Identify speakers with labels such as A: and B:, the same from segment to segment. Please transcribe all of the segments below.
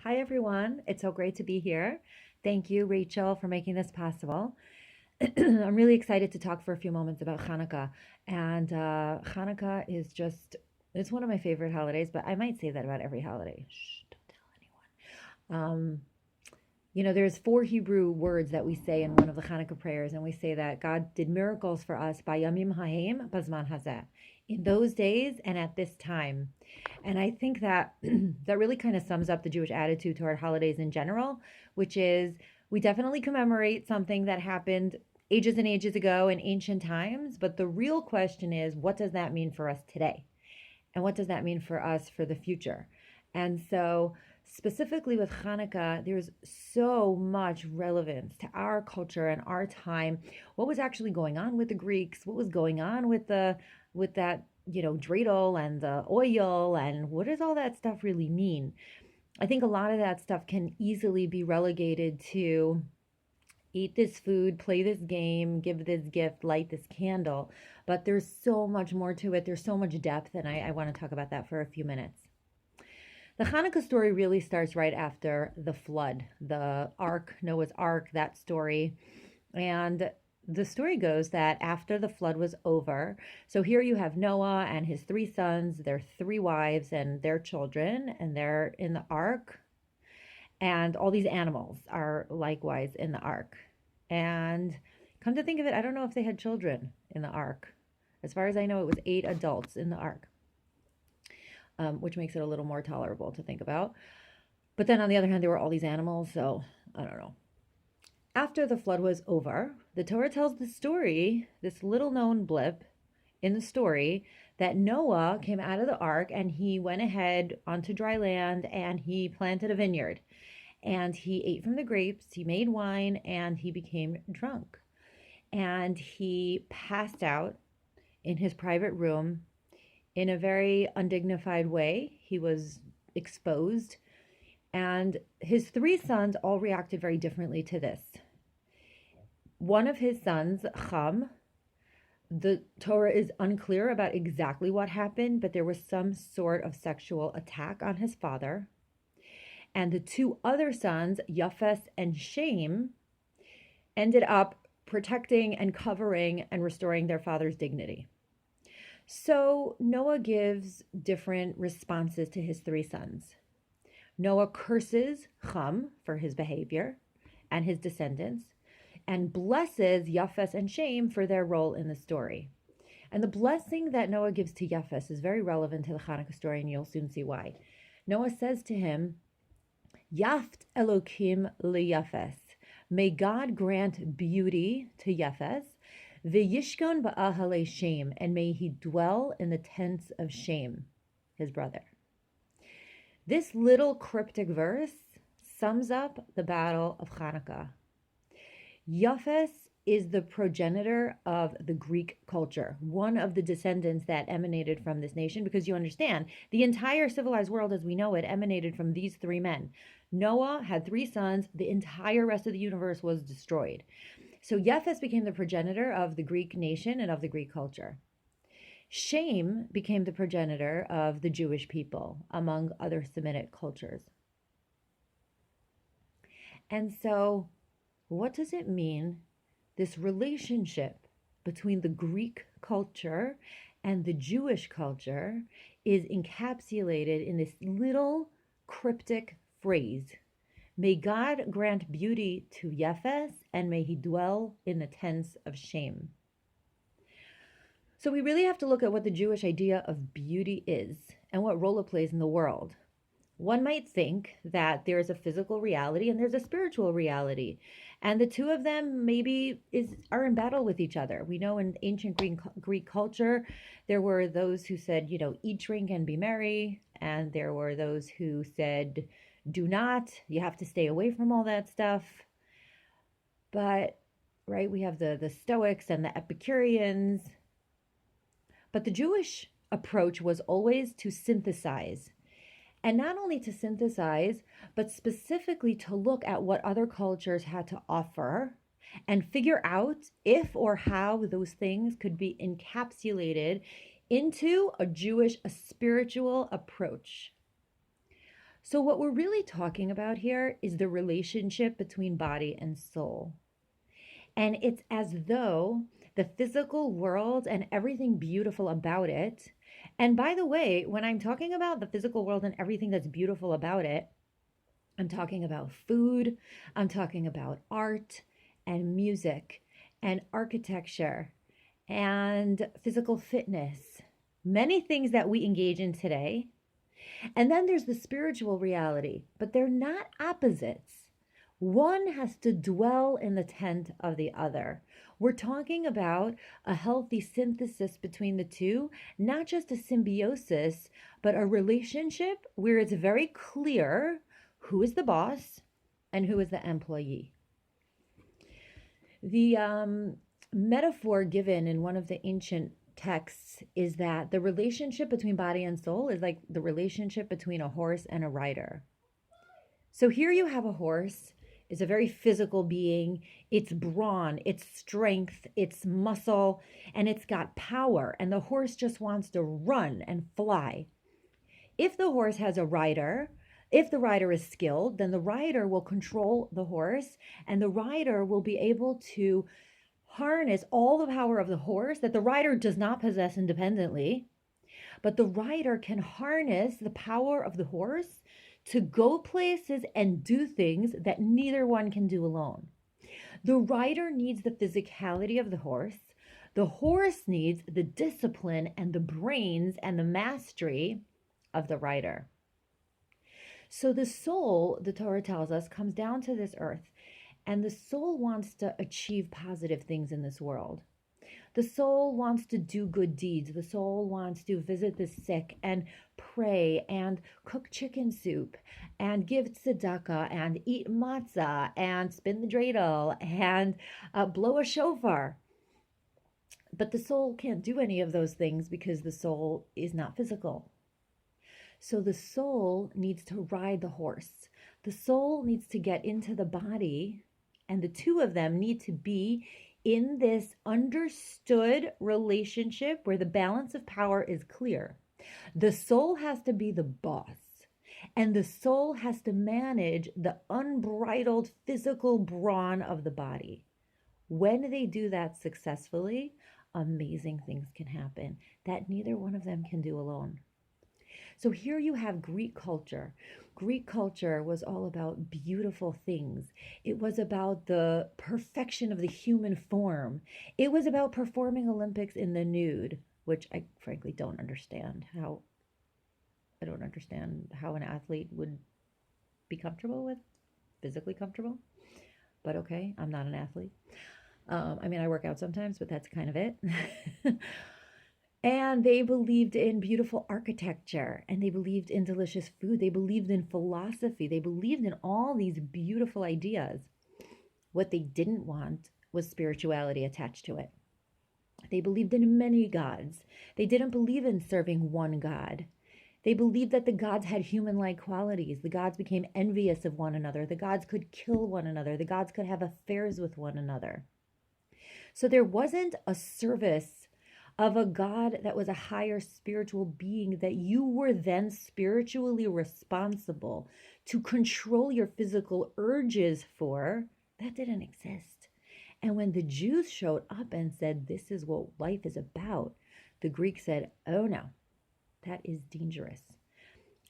A: Hi, everyone. It's so great to be here. Thank you, Rachel, for making this possible. I'm really excited to talk for a few moments about Hanukkah. And Hanukkah is it's one of my favorite holidays, but I might say that about every holiday. Shh, don't tell anyone. There's four Hebrew words that we say in one of the Hanukkah prayers, and we say that God did miracles for us by Yamim Haim Bazman Hazeh, in those days and at this time. And I think that that really kind of sums up the Jewish attitude toward holidays in general, which is we definitely commemorate something that happened ages and ages ago in ancient times, but the real question is, what does that mean for us today? And what does that mean for us for the future? And so, specifically with Hanukkah, there's so much relevance to our culture and our time. What was actually going on with the Greeks? What was going on with that dreidel and the oil, and what does all that stuff really mean? I think a lot of that stuff can easily be relegated to eat this food, play this game, give this gift, light this candle. But there's so much more to it. There's so much depth, and I want to talk about that for a few minutes. The Hanukkah story really starts right after the flood, the ark, Noah's ark, that story. And the story goes that after the flood was over, so here you have Noah and his three sons, their three wives, and their children, and they're in the ark. And all these animals are likewise in the ark. And come to think of it, I don't know if they had children in the ark. As far as I know, it was 8 adults in the ark, which makes it a little more tolerable to think about. But then on the other hand, there were all these animals, so I don't know. After the flood was over, the Torah tells the story, this little known blip in the story, that Noah came out of the ark and he went ahead onto dry land and he planted a vineyard. And he ate from the grapes, he made wine, and he became drunk. And he passed out in his private room in a very undignified way. He was exposed. And his three sons all reacted very differently to this. One of his sons, Ham, the Torah is unclear about exactly what happened, but there was some sort of sexual attack on his father. And the two other sons, Yafes and Shem, ended up protecting and covering and restoring their father's dignity. So Noah gives different responses to his three sons. Noah curses Ham for his behavior and his descendants, and blesses Yafes and Shem for their role in the story. And the blessing that Noah gives to Yafes is very relevant to the Hanukkah story, and you'll soon see why. Noah says to him, Yaft Elokim liyafes. May God grant beauty to Yafes, v'yishkon ba'ahale Shem, and may he dwell in the tents of Shem, his brother. This little cryptic verse sums up the battle of Chanukah. Yafes is the progenitor of the Greek culture, one of the descendants that emanated from this nation, because you understand, the entire civilized world as we know it emanated from these three men. Noah had three sons, the entire rest of the universe was destroyed. So Yafes became the progenitor of the Greek nation and of the Greek culture. Shem became the progenitor of the Jewish people, among other Semitic cultures. And so, what does it mean, this relationship between the Greek culture and the Jewish culture is encapsulated in this little cryptic phrase? May God grant beauty to Yafes, and may he dwell in the tents of Shem. So we really have to look at what the Jewish idea of beauty is and what role it plays in the world. One might think that there's a physical reality and there's a spiritual reality, and the two of them maybe are in battle with each other. We know in ancient Greek culture, there were those who said, eat, drink, and be merry, and there were those who said, do not, you have to stay away from all that stuff. But, right, we have the Stoics and the Epicureans. But the Jewish approach was always to synthesize. And not only to synthesize, but specifically to look at what other cultures had to offer and figure out if or how those things could be encapsulated into a spiritual approach. So, what we're really talking about here is the relationship between body and soul. And it's as though the physical world and everything beautiful about it, and by the way, when I'm talking about the physical world and everything that's beautiful about it, I'm talking about food, I'm talking about art and music and architecture and physical fitness, many things that we engage in today. And then there's the spiritual reality, but they're not opposites. One has to dwell in the tent of the other. We're talking about a healthy synthesis between the two, not just a symbiosis, but a relationship where it's very clear who is the boss and who is the employee. The metaphor given in one of the ancient texts is that the relationship between body and soul is like the relationship between a horse and a rider. So here you have a horse. It's a very physical being. It's brawn, it's strength, it's muscle, and it's got power. And the horse just wants to run and fly. If the horse has a rider, if the rider is skilled, then the rider will control the horse, and the rider will be able to harness all the power of the horse that the rider does not possess independently. But the rider can harness the power of the horse to go places and do things that neither one can do alone. The rider needs the physicality of the horse. The horse needs the discipline and the brains and the mastery of the rider. So the soul, the Torah tells us, comes down to this earth, and the soul wants to achieve positive things in this world. The soul wants to do good deeds. The soul wants to visit the sick and pray and cook chicken soup and give tzedakah and eat matzah and spin the dreidel and blow a shofar. But the soul can't do any of those things because the soul is not physical. So the soul needs to ride the horse. The soul needs to get into the body, and the two of them need to be in this understood relationship where the balance of power is clear. The soul has to be the boss, and the soul has to manage the unbridled physical brawn of the body. When they do that successfully, amazing things can happen that neither one of them can do alone. So here you have Greek culture. Greek culture was all about beautiful things. It was about the perfection of the human form. It was about performing Olympics in the nude, which I frankly don't understand how an athlete would be comfortable with, physically comfortable. But okay, I'm not an athlete. I work out sometimes, but that's kind of it. And they believed in beautiful architecture, and they believed in delicious food. They believed in philosophy. They believed in all these beautiful ideas. What they didn't want was spirituality attached to it. They believed in many gods. They didn't believe in serving one God. They believed that the gods had human-like qualities. The gods became envious of one another. The gods could kill one another. The gods could have affairs with one another. So there wasn't a service of a God that was a higher spiritual being that you were then spiritually responsible to control your physical urges for. That didn't exist. And when the Jews showed up and said, this is what life is about, the Greeks said, oh no, that is dangerous.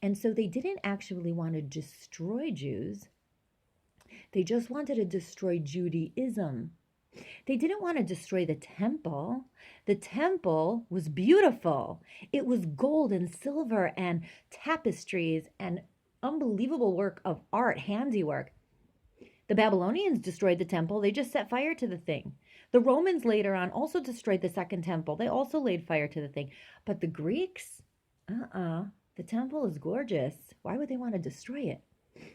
A: And so they didn't actually want to destroy Jews. They just wanted to destroy Judaism. They didn't want to destroy the temple. The temple was beautiful. It was gold and silver and tapestries and unbelievable work of art, handiwork. The Babylonians destroyed the temple. They just set fire to the thing. The Romans later on also destroyed the second temple. They also laid fire to the thing. But the Greeks, the temple is gorgeous. Why would they want to destroy it?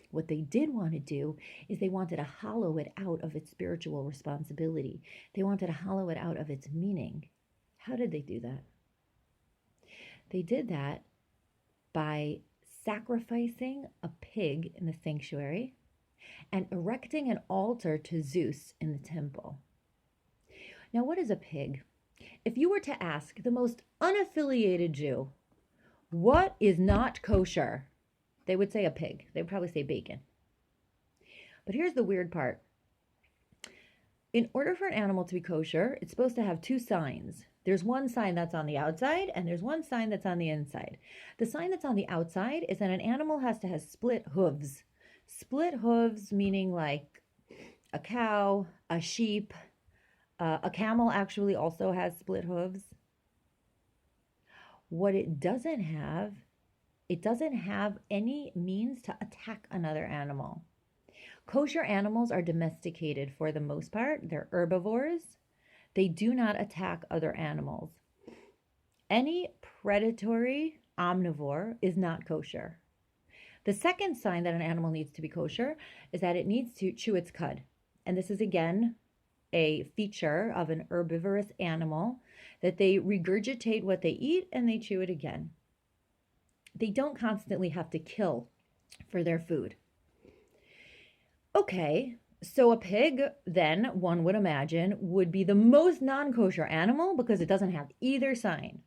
A: What they did want to do is they wanted to hollow it out of its spiritual responsibility. They wanted to hollow it out of its meaning. How did they do that? They did that by sacrificing a pig in the sanctuary and erecting an altar to Zeus in the temple. Now, what is a pig? If you were to ask the most unaffiliated Jew, what is not kosher? They would say a pig. They would probably say bacon. But here's the weird part. In order for an animal to be kosher, it's supposed to have two signs. There's one sign that's on the outside, and there's one sign that's on the inside. The sign that's on the outside is that an animal has to have split hooves. Split hooves meaning like a cow, a sheep, a camel actually also has split hooves. What it doesn't have any means to attack another animal. Kosher animals are domesticated for the most part. They're herbivores. They do not attack other animals. Any predatory omnivore is not kosher. The second sign that an animal needs to be kosher is that it needs to chew its cud. And this is again a feature of an herbivorous animal, that they regurgitate what they eat and they chew it again. They don't constantly have to kill for their food. Okay, so a pig, then, one would imagine, would be the most non-kosher animal because it doesn't have either sign.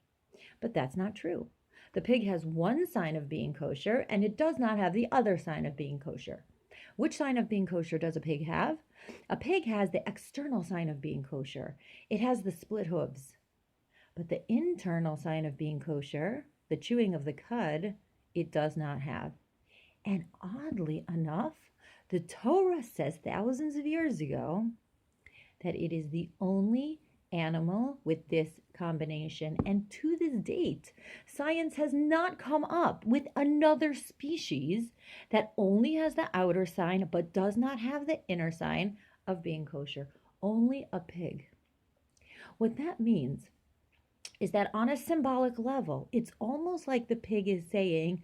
A: But that's not true. The pig has one sign of being kosher, and it does not have the other sign of being kosher. Which sign of being kosher does a pig have? A pig has the external sign of being kosher. It has the split hooves. But the internal sign of being kosher, the chewing of the cud, it does not have. And oddly enough, the Torah says thousands of years ago that it is the only animal with this combination. And to this date, science has not come up with another species that only has the outer sign but does not have the inner sign of being kosher. Only a pig. What that means is that on a symbolic level, it's almost like the pig is saying,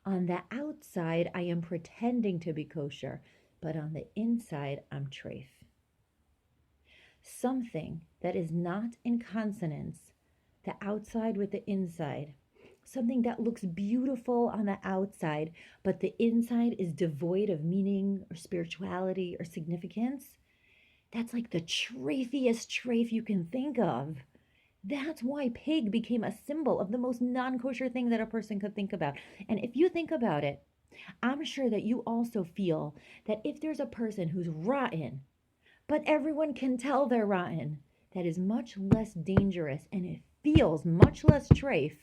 A: on the outside, I am pretending to be kosher, but on the inside, I'm treif. Something that is not in consonance, the outside with the inside. Something that looks beautiful on the outside, but the inside is devoid of meaning or spirituality or significance. That's like the traifiest treif you can think of. That's why pig became a symbol of the most non-kosher thing that a person could think about. And if you think about it, I'm sure that you also feel that if there's a person who's rotten, but everyone can tell they're rotten, that is much less dangerous and it feels much less treif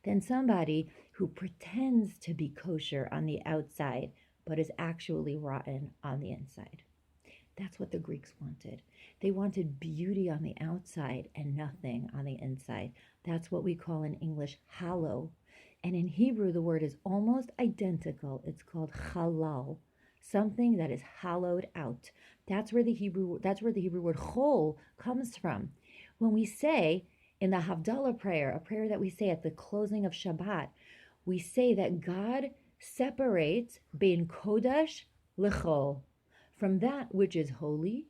A: than somebody who pretends to be kosher on the outside, but is actually rotten on the inside. That's what the Greeks wanted. They wanted beauty on the outside and nothing on the inside. That's what we call in English hollow. And in Hebrew, the word is almost identical. It's called halal, something that is hollowed out. That's where the Hebrew word chol comes from. When we say in the Havdalah prayer, a prayer that we say at the closing of Shabbat, we say that God separates bein kodesh lechol, from that which is holy.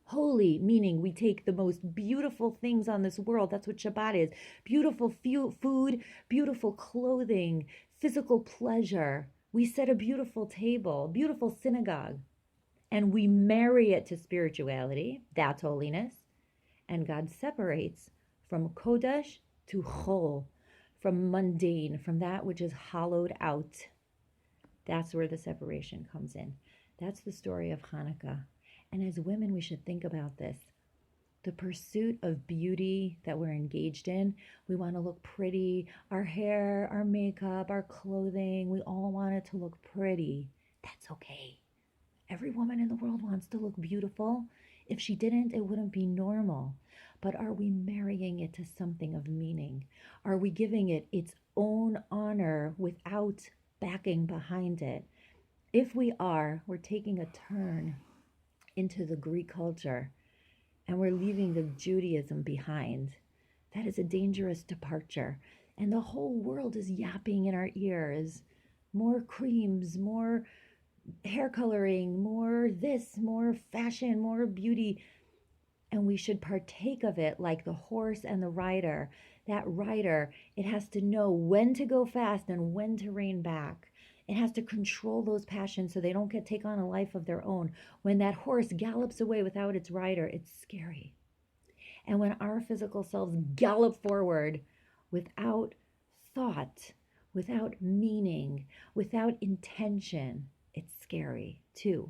A: Holy, meaning we take the most beautiful things on this world. That's what Shabbat is. Beautiful food, beautiful clothing, physical pleasure. We set a beautiful table, beautiful synagogue, and we marry it to spirituality. That's holiness. And God separates from kodesh to chol, from mundane, from that which is hollowed out. That's where the separation comes in. That's the story of Chanukah. And as women, we should think about this. The pursuit of beauty that we're engaged in, we want to look pretty. Our hair, our makeup, our clothing, we all want it to look pretty. That's okay. Every woman in the world wants to look beautiful. If she didn't, it wouldn't be normal. But are we marrying it to something of meaning? Are we giving it its own honor without backing behind it? If we are, we're taking a turn into the Greek culture and we're leaving the Judaism behind. That is a dangerous departure. And the whole world is yapping in our ears. More creams, more hair coloring, more this, more fashion, more beauty. And we should partake of it like the horse and the rider. That rider, it has to know when to go fast and when to rein back. It has to control those passions so they don't take on a life of their own. When that horse gallops away without its rider, it's scary. And when our physical selves gallop forward without thought, without meaning, without intention, it's scary too.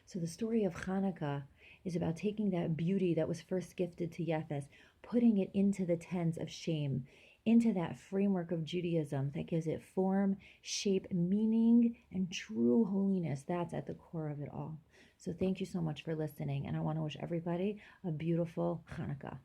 A: So the story of Chanukah is about taking that beauty that was first gifted to Yefes, putting it into the tens of shame, into that framework of Judaism that gives it form, shape, meaning, and true holiness. That's at the core of it all. So thank you so much for listening, and I want to wish everybody a beautiful Chanukah.